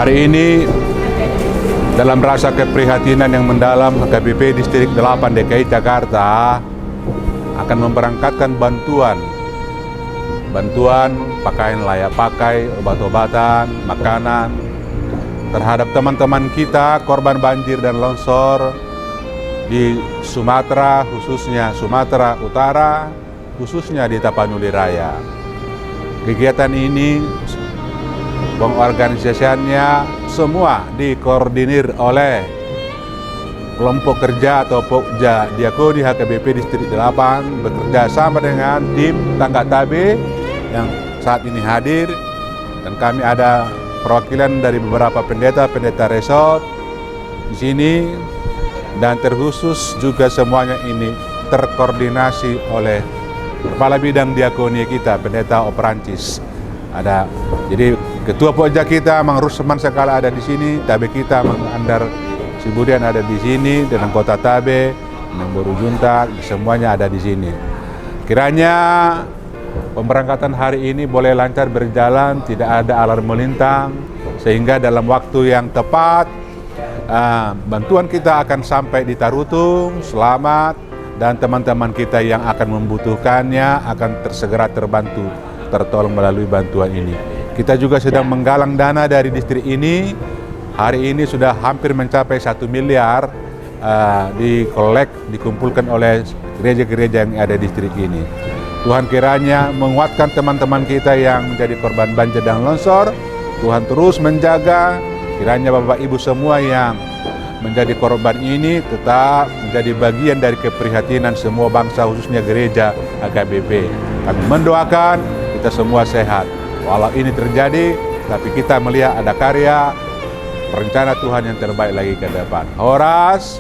Hari ini dalam rasa keprihatinan yang mendalam, HKBP Distrik 8 DKI Jakarta akan memberangkatkan bantuan pakaian layak pakai, obat-obatan, makanan terhadap teman-teman kita korban banjir dan longsor di Sumatera, khususnya Sumatera Utara, khususnya di Tapanuli Raya. Kegiatan ini pengorganisasiannya semua dikoordinir oleh kelompok kerja atau Pokja Diakoni HKBP Distrik 8 bekerja sama dengan tim Tangga Tabe yang saat ini hadir, dan kami ada perwakilan dari beberapa pendeta resort di sini, dan terkhusus juga semuanya ini terkoordinasi oleh Kepala Bidang Diakoni kita, Pendeta Oprancis. Ada, jadi Ketua Pokja kita Mang Rusman Sekala ada di sini, Tabe kita Mang Andar Sibudian ada di sini, dan anggota Tabe, Mang Boru Juntak, semuanya ada di sini. Kiranya pemberangkatan hari ini boleh lancar berjalan, tidak ada alarm melintang, sehingga dalam waktu yang tepat bantuan kita akan sampai di Tarutung selamat, dan teman-teman kita yang akan membutuhkannya akan segera terbantu, tertolong melalui bantuan ini. Kita juga sedang menggalang dana dari distrik ini. Hari ini sudah hampir mencapai 1 miliar dikumpulkan oleh gereja-gereja yang ada di distrik ini. Tuhan kiranya menguatkan teman-teman kita yang menjadi korban banjir dan longsor. Tuhan terus menjaga, kiranya Bapak Ibu semua yang menjadi korban ini tetap menjadi bagian dari keprihatinan semua bangsa, khususnya gereja HKBP. Kami mendoakan kita semua sehat. Walau ini terjadi, tapi kita melihat ada karya rencana Tuhan yang terbaik lagi ke depan. Horas.